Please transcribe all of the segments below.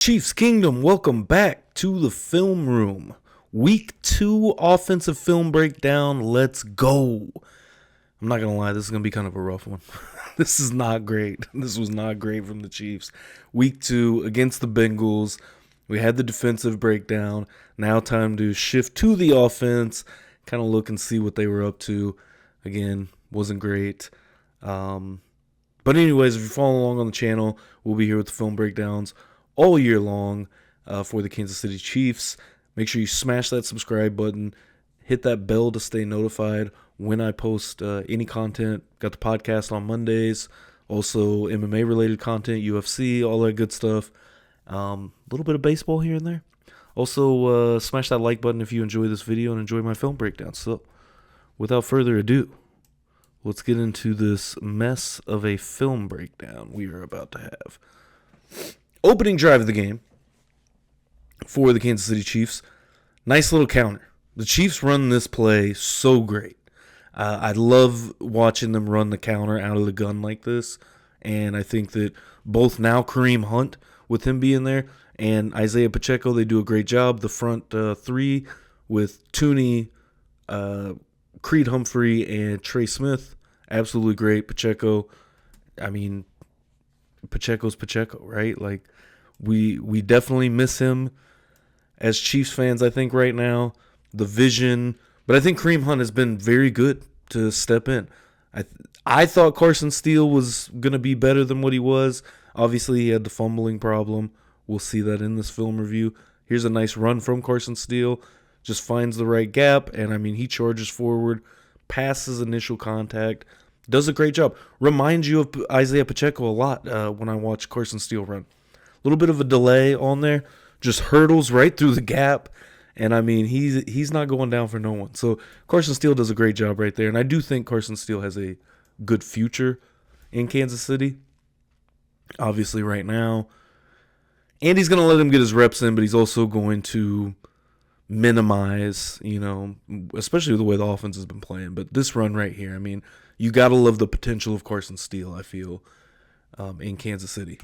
Chiefs Kingdom, welcome back to the film room. Week 2 offensive film breakdown. Let's go. I'm not going to lie, this is going to be kind of a rough one. This is not great. This was not great from the Chiefs. Week 2 against the Bengals. We had the defensive breakdown. Now time to shift to the offense, kind of look and see what they were up to. Again, wasn't great. But anyways, if you're following along on the channel, we'll be here with the film breakdowns all year long for the Kansas City Chiefs. Make sure you smash that subscribe button. Hit that bell to stay notified when I post any content. Got the podcast on Mondays. Also MMA-related content, UFC, all that good stuff. A little bit of baseball here and there. Also, smash that like button if you enjoy this video and enjoy my film breakdown. So, without further ado, let's get into this mess of a film breakdown we are about to have. Opening drive of the game for the Kansas City Chiefs. Nice little counter. The Chiefs run this play so great. I love watching them run the counter out of the gun like this. And I think that both now Kareem Hunt, with him being there, and Isaiah Pacheco, they do a great job. The front three with Tooney, Creed Humphrey, and Trey Smith, absolutely great. Pacheco's Pacheco, right? Like, we definitely miss him as Chiefs fans, I think, right now. The vision. But I think Kareem Hunt has been very good to step in. I thought Carson Steele was going to be better than what he was. Obviously, he had the fumbling problem. We'll see that in this film review. Here's a nice run from Carson Steele. Just finds the right gap, and, he charges forward, passes initial contact, does a great job. Reminds you of Isaiah Pacheco a lot when I watch Carson Steele run. A little bit of a delay on there. Just hurdles right through the gap. And, he's not going down for no one. So, Carson Steele does a great job right there. And I do think Carson Steele has a good future in Kansas City. Obviously, right now. And he's going to let him get his reps in, but he's also going to minimize, especially the way the offense has been playing. But this run right here, you got to love the potential of Carson Steele, I feel, in Kansas City.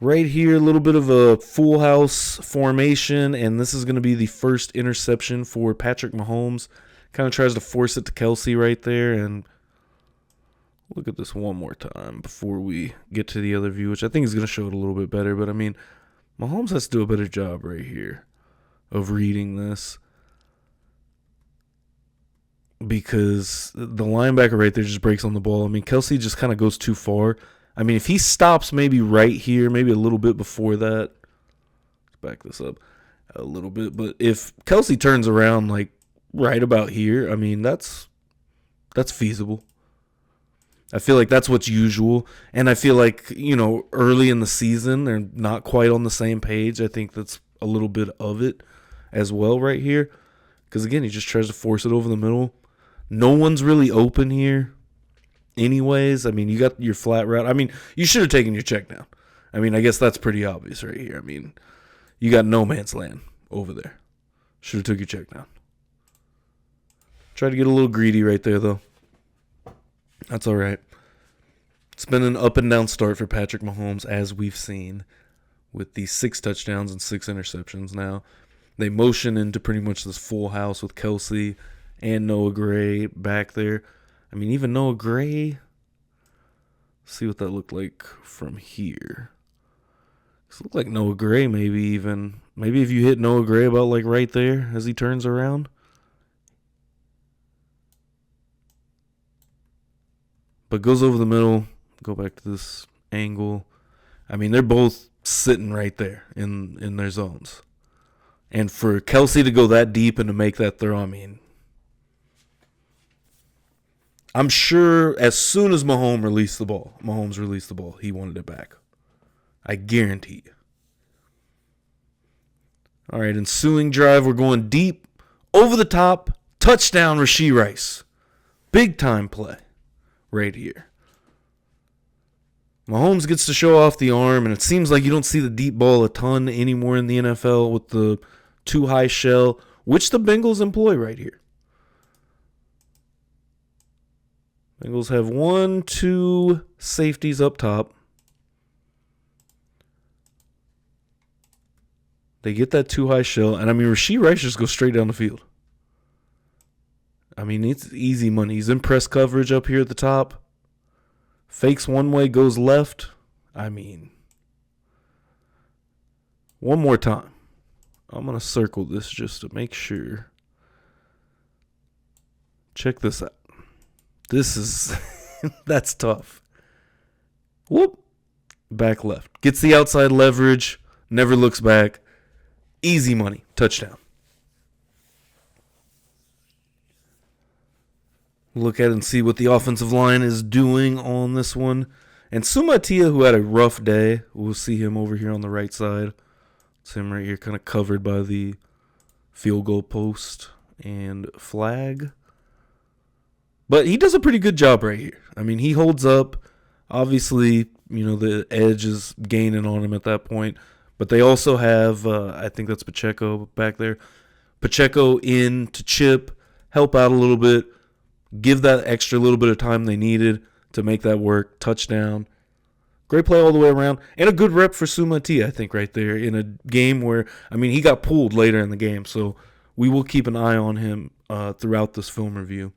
Right here, a little bit of a full house formation, and this is going to be the first interception for Patrick Mahomes. Kind of tries to force it to Kelsey right there, and look at this one more time before we get to the other view, which I think is going to show it a little bit better. But, Mahomes has to do a better job right here of reading this, because the linebacker right there just breaks on the ball. Kelsey just kind of goes too far. If he stops maybe right here, maybe a little bit before that, let's back this up a little bit. But if Kelsey turns around like right about here, that's feasible. I feel like that's what's usual. And I feel like, early in the season, they're not quite on the same page. I think that's a little bit of it as well right here. Because, again, he just tries to force it over the middle. No one's really open here anyways. You got your flat route. You should have taken your check down. I guess that's pretty obvious right here. You got no man's land over there. Should have took your check down. Tried to get a little greedy right there, though. That's all right. It's been an up and down start for Patrick Mahomes, as we've seen, with these 6 touchdowns and 6 interceptions now. They motion into pretty much this full house with Kelsey and Noah Gray back there. Even Noah Gray, see what that looked like from here. It looked like Noah Gray maybe if you hit Noah Gray about like right there as he turns around. But goes over the middle, go back to this angle. They're both sitting right there in their zones. And for Kelsey to go that deep and to make that throw, I'm sure as soon as Mahomes released the ball, he wanted it back. I guarantee you. All right, ensuing drive, we're going deep, over the top, touchdown Rashee Rice. Big time play right here. Mahomes gets to show off the arm, and it seems like you don't see the deep ball a ton anymore in the NFL with the too high shell, which the Bengals employ right here. Bengals have 1, 2 safeties up top. They get that too high shell. And I mean, Rashee Rice just goes straight down the field. I mean, it's easy money. He's in press coverage up here at the top. Fakes one way, goes left. I mean, one more time. I'm going to circle this just to make sure. Check this out. This is, that's tough. Whoop. Back left. Gets the outside leverage. Never looks back. Easy money. Touchdown. Look at it and see what the offensive line is doing on this one. And Sumatia, who had a rough day, we'll see him over here on the right side. It's him right here, kind of covered by the field goal post and flag. But he does a pretty good job right here. I mean, he holds up. Obviously, the edge is gaining on him at that point. But they also have, I think that's Pacheco back there. Pacheco in to chip, help out a little bit. Give that extra little bit of time they needed to make that work. Touchdown. Great play all the way around. And a good rep for Sumati, I think, right there in a game where, I mean, he got pulled later in the game. So we will keep an eye on him throughout this film review.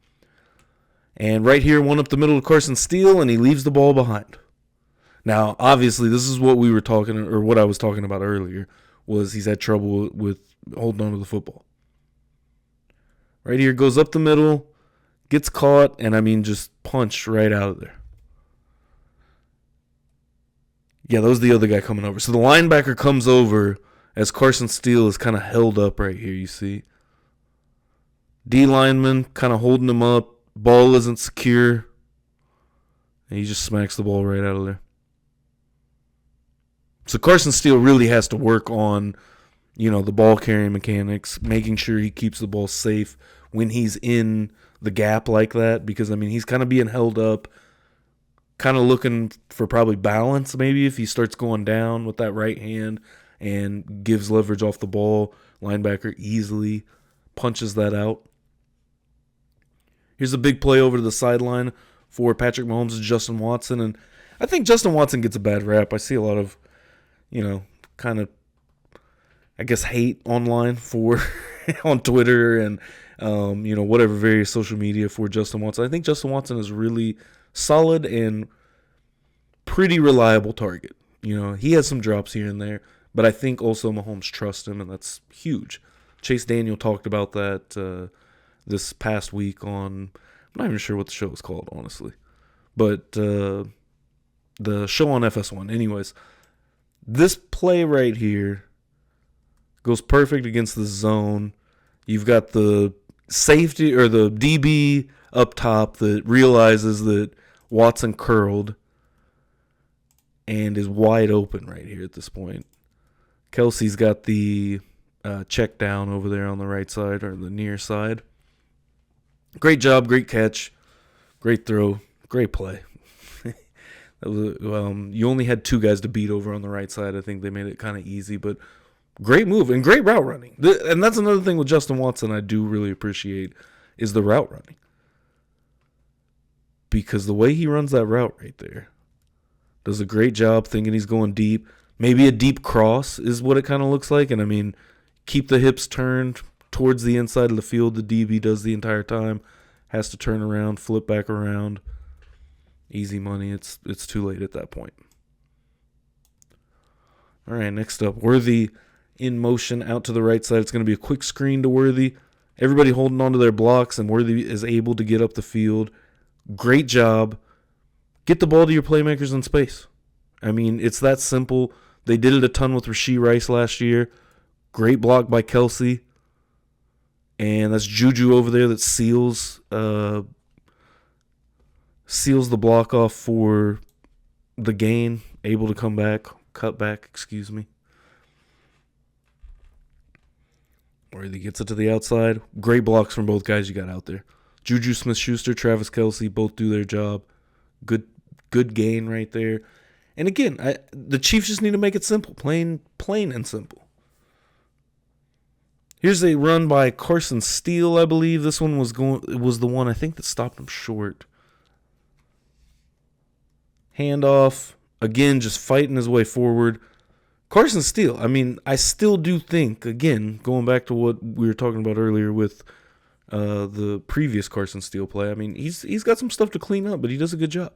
And right here, one up the middle of Carson Steele, and he leaves the ball behind. Now, obviously, this is what we were talking, or what I was talking about earlier, was he's had trouble with holding on to the football. Right here, goes up the middle. Gets caught, and I mean, just punched right out of there. Yeah, that was the other guy coming over. So the linebacker comes over as Carson Steele is kind of held up right here, you see. D lineman kind of holding him up. Ball isn't secure. And he just smacks the ball right out of there. So Carson Steele really has to work on, the ball carrying mechanics, making sure he keeps the ball safe when he's in the gap like that, because I mean he's kind of being held up, kind of looking for probably balance maybe if he starts going down with that right hand and gives leverage off the ball. Linebacker easily punches that out. Here's a big play over to the sideline for Patrick Mahomes and Justin Watson, and I think Justin Watson gets a bad rap. I see a lot of, kind of, I guess, hate online for on Twitter and whatever various social media for Justin Watson. I think Justin Watson is really solid and pretty reliable target. He has some drops here and there, but I think also Mahomes trusts him, and that's huge. Chase Daniel talked about that this past week on, I'm not even sure what the show is called, honestly, but the show on FS1. Anyways, this play right here goes perfect against the zone. You've got the safety or the DB up top that realizes that Watson curled and is wide open right here at this point. Kelsey's got the check down over there on the right side or the near side. Great job, great catch, great throw, great play. You only had two guys to beat over on the right side. I think they made it kind of easy, but great move and great route running. And that's another thing with Justin Watson I do really appreciate is the route running. Because the way he runs that route right there does a great job thinking he's going deep. Maybe a deep cross is what it kind of looks like. And, I mean, keep the hips turned towards the inside of the field. The DB does the entire time. Has to turn around, flip back around. Easy money. It's too late at that point. All right, next up, Worthy in motion out to the right side. It's going to be a quick screen to Worthy. Everybody holding on to their blocks, and Worthy is able to get up the field. Great job. Get the ball to your playmakers in space. I mean, it's that simple. They did it a ton with Rashee Rice last year. Great block by Kelsey. And that's Juju over there that seals the block off for the gain. Able to come back. Cut back, excuse me. Worthy gets it to the outside. Great blocks from both guys you got out there. Juju Smith-Schuster, Travis Kelsey, both do their job. Good gain right there. And again, the Chiefs just need to make it simple. Plain and simple. Here's a run by Carson Steele, I believe. This one was the one I think that stopped him short. Handoff. Again, just fighting his way forward. Carson Steele, I mean, I still do think, again, going back to what we were talking about earlier with the previous Carson Steele play, I mean, he's got some stuff to clean up, but he does a good job.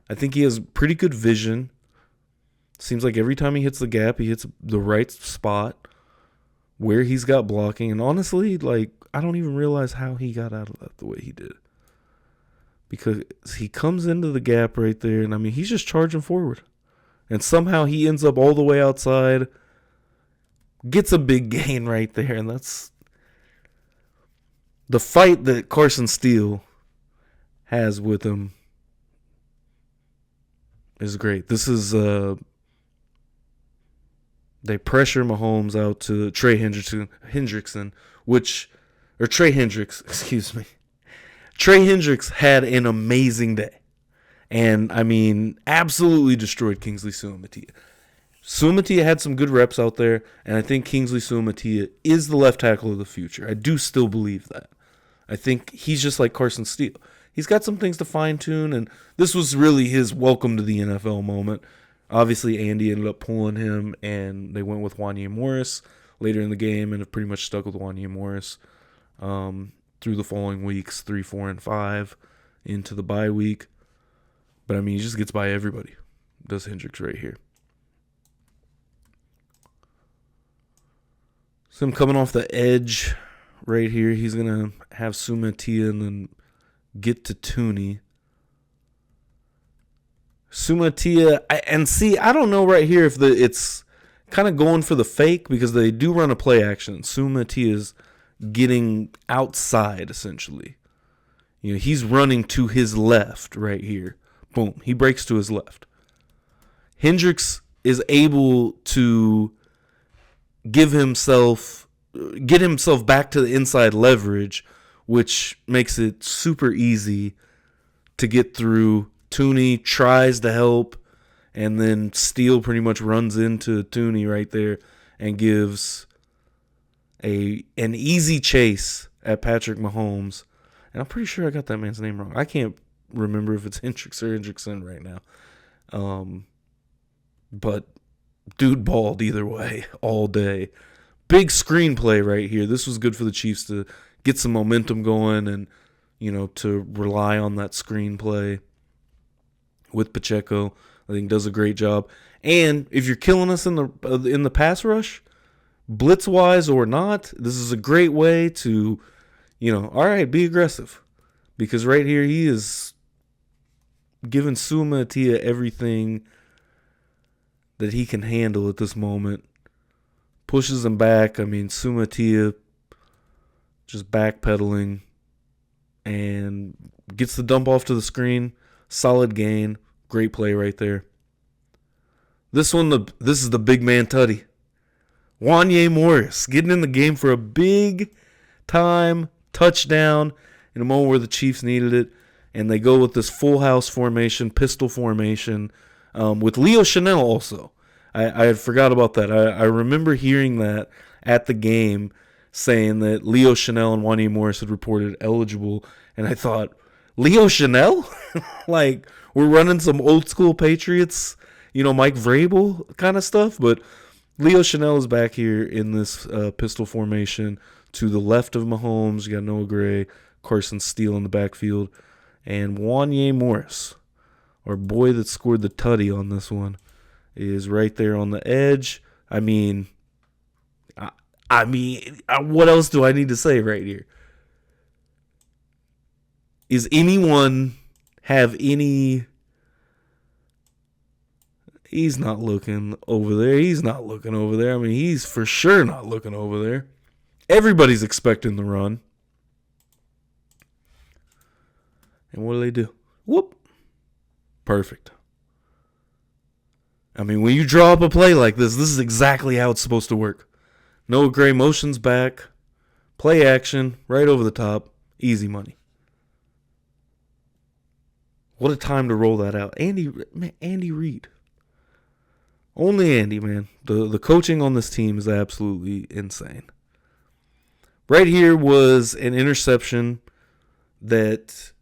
I think he has pretty good vision. Seems like every time he hits the gap, he hits the right spot where he's got blocking. And honestly, like, I don't even realize how he got out of that the way he did. Because he comes into the gap right there, and I mean, he's just charging forward. And somehow he ends up all the way outside, gets a big gain right there, and that's the fight that Carson Steele has with him is great. This is they pressure Mahomes out to Trey Hendrickson, Trey Hendricks, excuse me. Trey Hendricks had an amazing day. And, I mean, absolutely destroyed Kingsley Suamataia. Suamataia had some good reps out there, and I think Kingsley Suamataia is the left tackle of the future. I do still believe that. I think he's just like Carson Steele. He's got some things to fine-tune, and this was really his welcome to the NFL moment. Obviously, Andy ended up pulling him, and they went with Wanya Morris later in the game and have pretty much stuck with Wanya Morris through the following weeks, 3, 4, and 5, into the bye week. But, I mean, he just gets by everybody. Does Hendricks right here. So him coming off the edge right here. He's going to have Suamataia and then get to Tooney. Suamataia, I don't know right here if it's kind of going for the fake because they do run a play action. Suamataia is getting outside, essentially. You know, he's running to his left right here. Boom. He breaks to his left. Hendricks is able to get himself back to the inside leverage, which makes it super easy to get through. Tooney tries to help, and then Steele pretty much runs into Tooney right there and gives an easy chase at Patrick Mahomes. And I'm pretty sure I got that man's name wrong. I can't remember if it's Hendricks or Hendrickson right now. But dude balled either way all day. Big screenplay right here. This was good for the Chiefs to get some momentum going and, you know, to rely on that screenplay with Pacheco. I think does a great job. And if you're killing us in the pass rush, blitz wise or not, this is a great way to, you know, all right, be aggressive. Because right here he is giving Suamataia everything that he can handle at this moment. Pushes him back. I mean, Suamataia just backpedaling and gets the dump off to the screen. Solid gain. Great play right there. This is the big man tutty. Wanya Morris getting in the game for a big time touchdown in a moment where the Chiefs needed it. And they go with this full house formation, pistol formation, with Leo Chanel also. I had forgot about that. I remember hearing that at the game, saying that Leo Chanel and Wanya Morris had reported eligible. And I thought, Leo Chanel? Like, we're running some old school Patriots, you know, Mike Vrabel kind of stuff. But Leo Chanel is back here in this pistol formation to the left of Mahomes. You got Noah Gray, Carson Steele in the backfield. And Wanya Morris, our boy that scored the tutty on this one, is right there on the edge. I mean, what else do I need to say right here? Is anyone have any... He's not looking over there. He's not looking over there. I mean, he's for sure not looking over there. Everybody's expecting the run. And what do? Whoop. Perfect. I mean, when you draw up a play like this is exactly how it's supposed to work. Noah Gray motions back. Play action. Right over the top. Easy money. What a time to roll that out. Andy Reid. Only Andy, man. The coaching on this team is absolutely insane. Right here was an interception that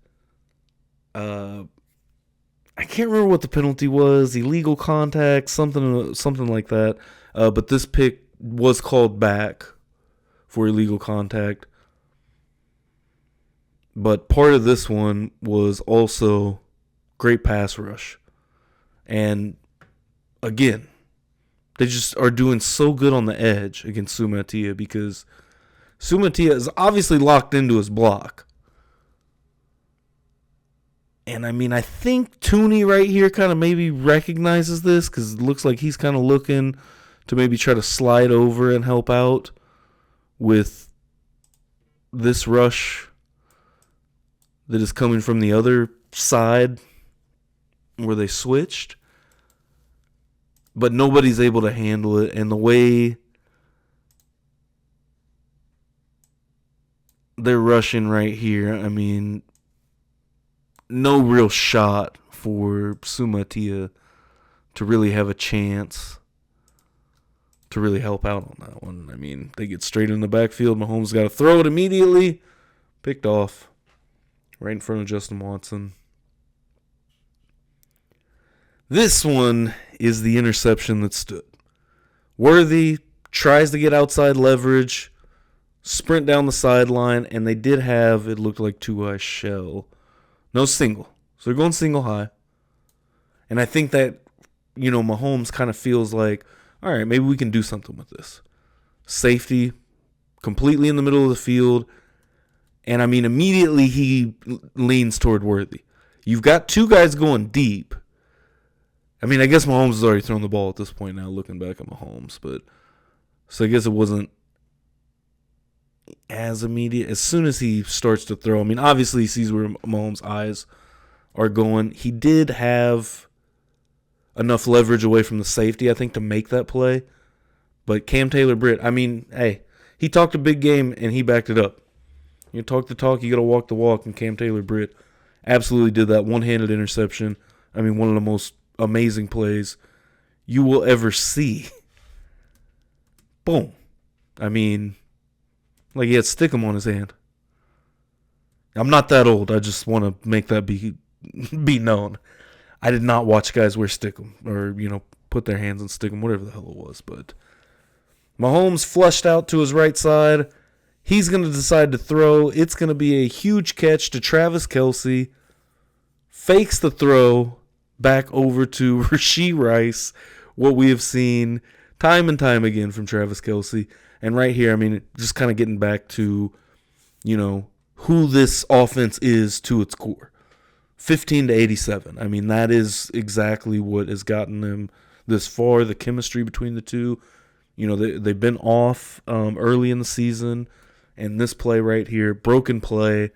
I can't remember what the penalty was, illegal contact, something like that. But this pick was called back for illegal contact. But part of this one was also great pass rush. And again, they just are doing so good on the edge against Sumatia because Sumatia is obviously locked into his block. And I mean, I think Tooney right here kind of maybe recognizes this because it looks like he's kind of looking to maybe try to slide over and help out with this rush that is coming from the other side where they switched. But nobody's able to handle it. And the way they're rushing right here, I mean, no real shot for Sumatia to really have a chance to really help out on that one. I mean, they get straight in the backfield. Mahomes got to throw it immediately. Picked off right in front of Justin Watson. This one is the interception that stood. Worthy tries to get outside leverage, sprint down the sideline, and they did have, it looked like two-eye shell. No single. So they're going single high. And I think that, Mahomes kind of feels like, all right, maybe we can do something with this. Safety, completely in the middle of the field. And I mean, immediately he leans toward Worthy. You've got two guys going deep. I mean, I guess Mahomes has already thrown the ball at this point now, looking back at Mahomes. But so I guess it wasn't as immediate. As soon as he starts to throw, I mean, obviously he sees where Mahomes' eyes are going. He did have enough leverage away from the safety, I think, to make that play. But Cam Taylor-Britt, I mean, hey, he talked a big game and he backed it up. You talk the talk, you got to walk the walk, and Cam Taylor-Britt absolutely did that one-handed interception. I mean, one of the most amazing plays you will ever see. Boom. I mean, like he had Stickum on his hand. I'm not that old. I just want to make that be known. I did not watch guys wear Stickum or, put their hands on Stickum, whatever the hell it was. But Mahomes flushed out to his right side. He's going to decide to throw. It's going to be a huge catch to Travis Kelce. Fakes the throw back over to Rashee Rice, what we have seen time and time again from Travis Kelce. And right here, I mean, just kind of getting back to, who this offense is to its core. 15-87. I mean, that is exactly what has gotten them this far. The chemistry between the two. They've been off early in the season. And this play right here, broken play,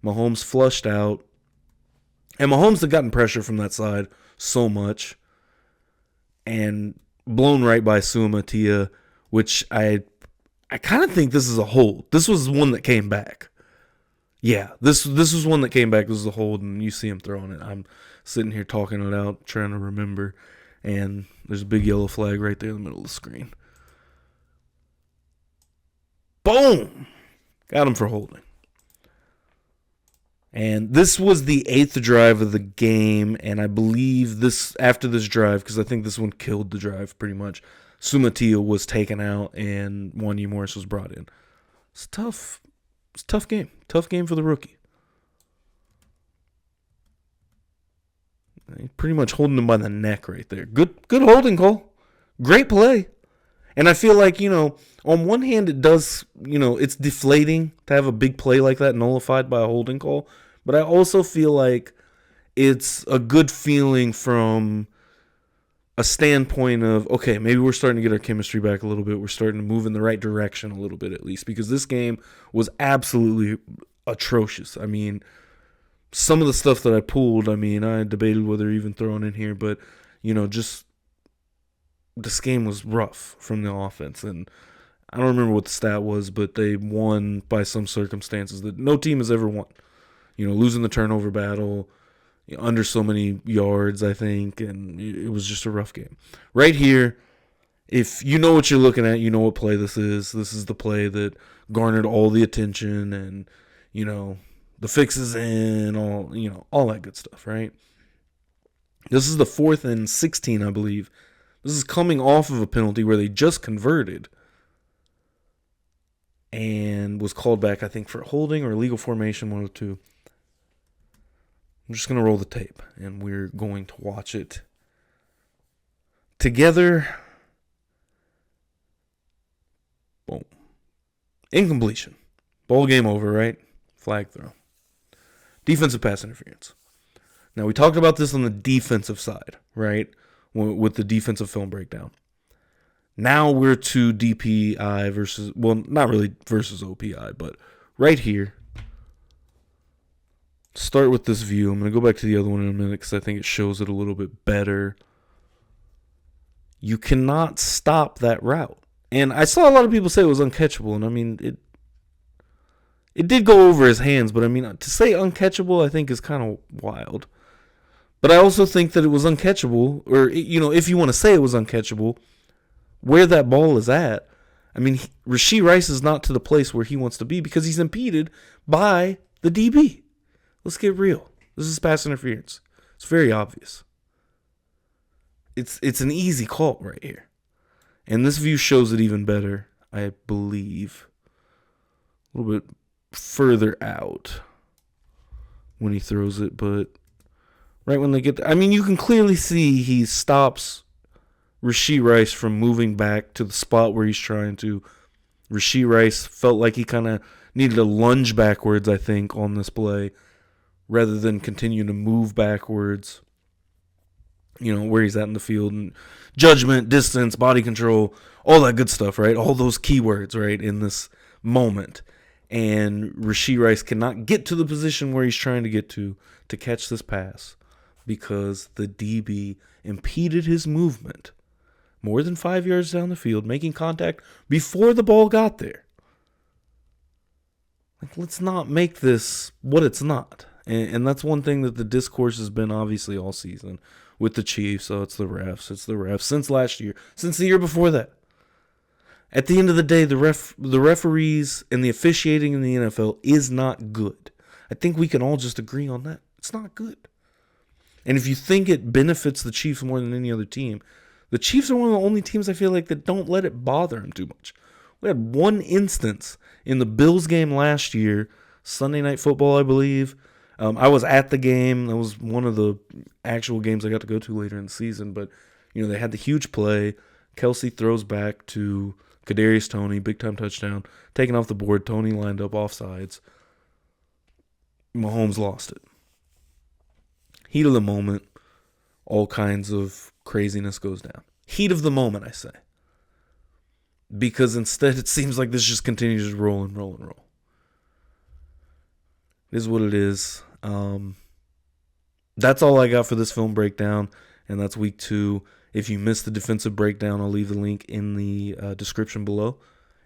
Mahomes flushed out. And Mahomes had gotten pressure from that side so much. And blown right by Sumatia, which I kind of think this is a hold. This was one that came back. Yeah, this was one that came back. This is a hold, and you see him throwing it. I'm sitting here talking it out, trying to remember. And there's a big yellow flag right there in the middle of the screen. Boom! Got him for holding. And this was the 8th drive of the game, and I believe after this drive, because I think this one killed the drive pretty much, Sumatia was taken out and Wanya Morris was brought in. It's tough. It's a tough game. Tough game for the rookie. He's pretty much holding him by the neck right there. Good holding call. Great play. And I feel like, on one hand it does, it's deflating to have a big play like that nullified by a holding call. But I also feel like it's a good feeling from a standpoint of, okay, maybe we're starting to get our chemistry back a little bit. We're starting to move in the right direction a little bit at least. Because this game was absolutely atrocious. I mean, some of the stuff that I pulled, I debated whether even throwing in here. But, just this game was rough from the offense. And I don't remember what the stat was, but they won by some circumstances that no team has ever won. Losing the turnover battle, under so many yards, I think, and it was just a rough game. Right here, if you know what you're looking at, you know what play this is. This is the play that garnered all the attention and, the fixes in, all that good stuff, right? This is the 4th and 16, I believe. This is coming off of a penalty where they just converted and was called back, I think, for holding or illegal formation, one of the two. I'm just going to roll the tape, and we're going to watch it together. Boom. Incompletion. Ball game over, right? Flag throw. Defensive pass interference. Now, we talked about this on the defensive side, right? With the defensive film breakdown. Now we're to DPI versus, well, not really versus OPI, but right here. Start with this view. I'm going to go back to the other one in a minute because I think it shows it a little bit better. You cannot stop that route. And I saw a lot of people say it was uncatchable, and I mean, it did go over his hands, but I mean, to say uncatchable, I think is kind of wild. But I also think that it was uncatchable, or, if you want to say it was uncatchable, where that ball is at. I mean, Rashee Rice is not to the place where he wants to be because he's impeded by the DB. Let's get real. This is pass interference. It's very obvious. It's an easy call right here. And this view shows it even better, I believe. A little bit further out when he throws it, but right when they get there, I mean, you can clearly see he stops Rashee Rice from moving back to the spot where he's trying to. Rashee Rice felt like he kind of needed to lunge backwards, I think, on this play, rather than continue to move backwards, where he's at in the field. And judgment, distance, body control, all that good stuff, right? All those keywords, right, in this moment. And Rashee Rice cannot get to the position where he's trying to get to catch this pass because the DB impeded his movement more than 5 yards down the field, making contact before the ball got there. Like, let's not make this what it's not. And that's one thing that the discourse has been obviously all season with the Chiefs. So it's the refs. It's the refs since last year, since the year before that. At the end of the day, the referees and the officiating in the NFL is not good. I think we can all just agree on that. It's not good. And if you think it benefits the Chiefs more than any other team, the Chiefs are one of the only teams I feel like that don't let it bother them too much. We had one instance in the Bills game last year, Sunday Night Football, I believe. I was at the game. That was one of the actual games I got to go to later in the season. But, they had the huge play. Kelsey throws back to Kadarius Toney, big-time touchdown. Taken off the board. Toney lined up offsides. Mahomes lost it. Heat of the moment. All kinds of craziness goes down. Heat of the moment, I say. Because instead it seems like this just continues to roll and roll and roll. It is what it is. That's all I got for this film breakdown, and that's week 2. If you missed the defensive breakdown, I'll leave the link in the description below.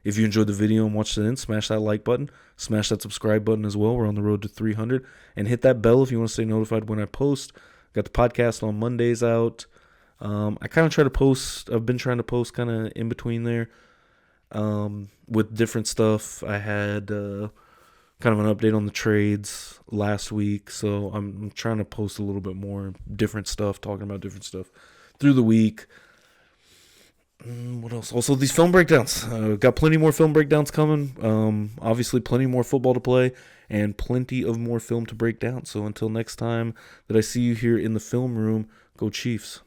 If you enjoyed the video and watched it in, smash that like button. Smash that subscribe button as well. We're on the road to 300. And hit that bell if you want to stay notified when I post. Got the podcast on Mondays out. I kind of try to post. I've been trying to post kind of in between there with different stuff. I had kind of an update on the trades last week, so I'm trying to post a little bit more different stuff, talking about different stuff through the week. What else? Also, these film breakdowns. Got plenty more film breakdowns coming. Obviously, plenty more football to play and plenty of more film to break down. So until next time that I see you here in the film room, go Chiefs.